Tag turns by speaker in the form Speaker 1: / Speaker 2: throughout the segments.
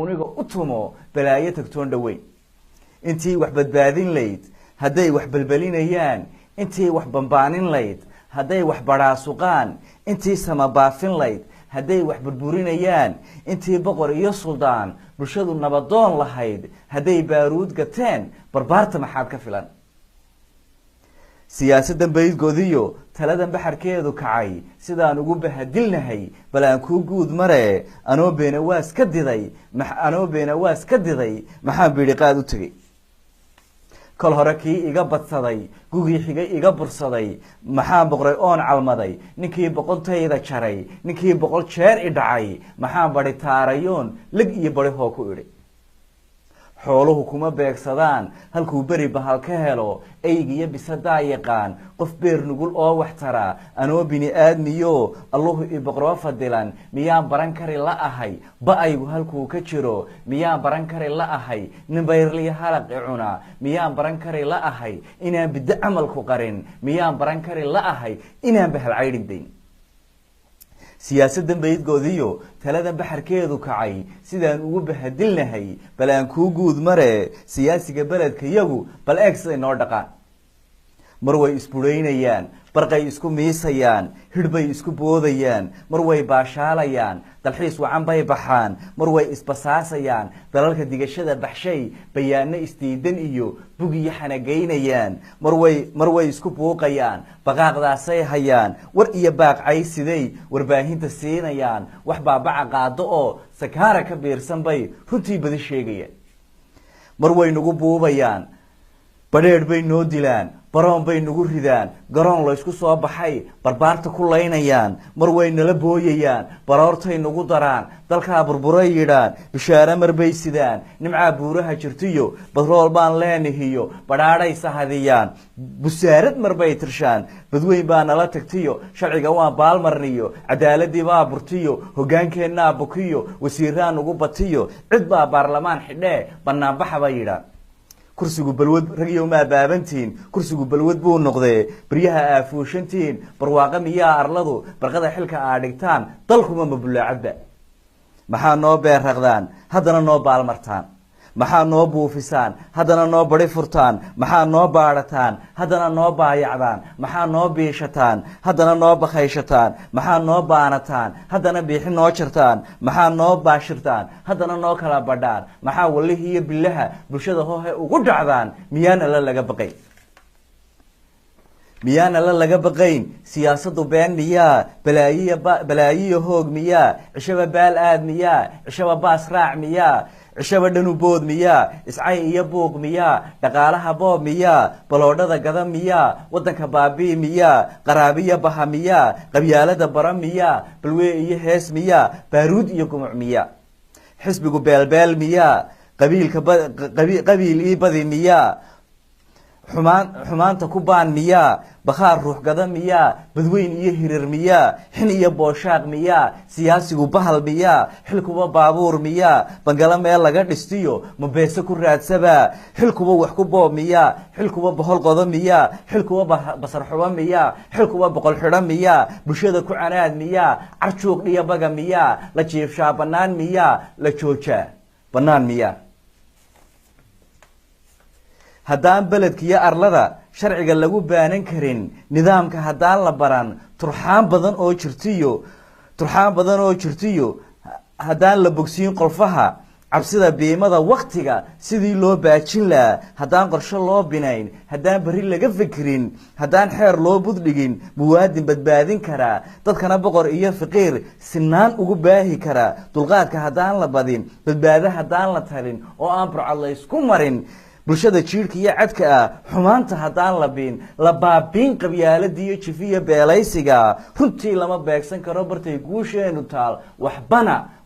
Speaker 1: aniga u tumo balaayo tagtoon dhaweyn intii wax badbaadin layd haday wax balbalinayaan intii wax bambaanin layd haday wax baraasuqaan intii sama baafin layd haday wax burburinayaan intii boqor iyo suldaan bulshadu nabadoon lahayd haday baaruud gateen barbaarta maxaad ka filan siyaasadan baydgoodiyo taladan baxarkeedu kacay sidaan ugu bahadilnahay bal aan ku guud mare anoo beena waas ka diday maxaan biiri qaad u tagay kol hore kii iga badsaday gugii xigay iga bursaday maxaan boqray oon calmaday ninkii boqontayda jaray ninkii boqol jeer i dhacay maxaan bari taarayoon lag iyo bari hoo ku idhi xooluhu kuma beegsadaan halkuu beri bahal ka helo eygiyo bisadaa yaqaan qof beer nugul oo wax tara anoo bini aadmiyo allahu i boqroo fadilan miyaan baran kari la ahay ba-aygu halkuu ka jiro miyaan baran kari la ahay nin bayrliya halaqi cuna miyaan baran kari la ahay inaan biddo camalku qarin miyaan baran kari la ahay inaan bahal caydhigdayn siyaasadan baydgoodiyo taladan baxarkeedu kacay sidaan ugu bahadilnahay bal aan kuu guud mare siyaasiga beledka yagu bal eeg siday noo dhaqaan mar way isburaynayaan barqay isku miisayaan hidhbay isku boodayaan mar way baashaalayaan dalxiis wacan bay baxaan mar way isbasaasayaan dalalka digashada baxshay bayaano isdiidan iyo bugiyo xanagaynayaan mar way isku buuqayaan baqaaqdaasay hayaan war iyo baaqcay siday warbaahinta siinayaan wax baabaca qaado oo sakaara ka biirsan bay runtii badi sheegayaan mar way nagu buubayaan badheedh bay noo dilaan baroon bay nagu ridaan garoon laysku soo baxay barbaarta ku laynayaan mar way nala booyayaan baroortay nagu daraan dalkaa burburay yidhaan bishaare mar bay sidaan nimcaa buuraha jirtiyo badrool baan leenahiyo badhaadhay sahadiyaan busaarad mar bay tirshaan badweyn baa nala tagtiyo sharciga waan baalmarniyo cadaaladii baa burtiyo hogaankeenaa bukiyo wasiiraa nagu batiyo cid baa baarlamaan xidhee banaanbaxa bay yidhaan kursigu balwad ragyo ma baabantiin kursigu balwad buu noqday bariyaha aafuushantiin barwaaqo miyaa arladu barqada xilka aa dhigtaan dalkuma mabulaacadba maxaa noo beerraqdaan haddana noo baalmartaan maxaa noo buufisaan haddana noo bari furtaan maxaa noo baadhataan haddana noo baayacdaan maxaa noo biishataan haddana noo bakayshataan maxaa noo baanataan haddana biixi noo jartaan maxaa noo baashirtaan haddana noo kala badhaan maxaa walihi iyo bilaha bulshada hoohe ugu dhacdaan miyaana la laga baqayn siyaasadu been miyaa balaayiyo hoog miyaa cishaba baal aad miyaa cishaba baas raac miyaa cishaba dhanu bood miyaa iscay iyo buuq miyaa dhaqaalaha boob miyaa baloodhada gada miyaa wadanka baabii miyaa qaraabiya baha miyaa qabyaalada bara miyaa balwee iyo hees miyaa baaruud iyo gumuc miyaa xisbigu beelbeel miyaa qabiil ii badi miyaa xumaanta ku baan miyaa bakhaar ruux gada miyaa badweyn iyo hirir miyaa xin iyo booshaaq miyaa siyaasigu bahal miyaa xilkuba baabuur miyaa bangalo meel laga dhistiyo mabeese ku raadsabaa xilkuba wax ku boob miyaa xilkuba bohol qodo miyaa xilkuba basar xubo miyaa xilkuba boqol xidho miyaa bulshada ku canaad miyaa carjuuq dhiyo baga miyaa la jiifshaa bannaan miyaa la joojaa bannaan miyaa haddaan beledkiyo arlada sharciga lagu baanan karin nidaamka haddaan la baran turxaan badan oo jirtiyo haddaan la bogsiin qolfaha cabsida biimada waktiga sidii loo baajin lahaa haddaan qorsho loo binayn haddaan berri laga fikirin haddaan xeer loo buddhigin muwaadin badbaadin karaa dadkana boqor iyo faqiir sinaan ugu baahi karaa dulqaadka haddaan la badin badbaado haddaan la talin oo aan burcad laysku marin bulshada jiirka iyo cadka ah xumaanta haddaan la baabiin qabyaaladiiyo jifiya beelaysiga runtii lama beegsan karo bartay guusheenu taal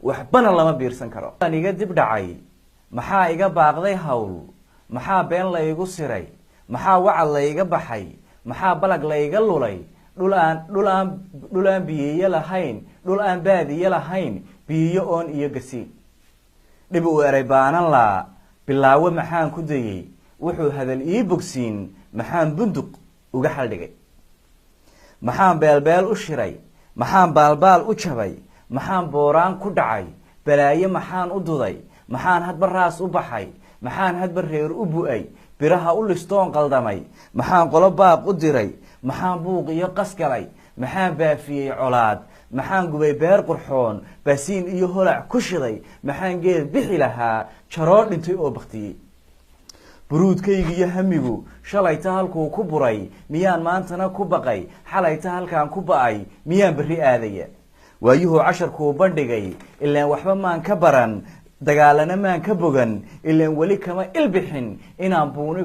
Speaker 1: waxbana lama biirsan karo aan iga dib dhacay maxaa iga baaqday hawl maxaa been laygu siray maxaa wacad layga baxay maxaa balag layga lulay dhul aan biyiyo lahayn dhul aan baadiyo lahayn biyiyo oon iyo gasiin dhib uu eray baanan laa bilaawe maxaan ku dayay wuxuu hadal ii bogsiin maxaan bunduq uga xaldhigay maxaan beelbeel u shiray maxaan baalbaal u jabay maxaan booraan ku dhacay balaayo maxaan u duday maxaan hadba raas u baxay maxaan hadba reer u bu'ay biraha u listoon qaldamay maxaan qolo baaq u diray maxaan buuq iyo qas galay maxaan baafiyey colaad maxaan gubay beer qurxoon baasiin iyo holac ku shiday maxaan geed bixi lahaa jaroo dhintay oo baktiyey buruudkayga iyo hamigu shalayta halkuu ku buray miyaan maantana ku baqay xalayta halkaan ku ba'ay miyaan berri aadaya waayuhuu casharkuu bandhigay ilaan waxba maan ka baran dagaalana maan ka bogan ilaan weli kama ilbixin inaan buuniga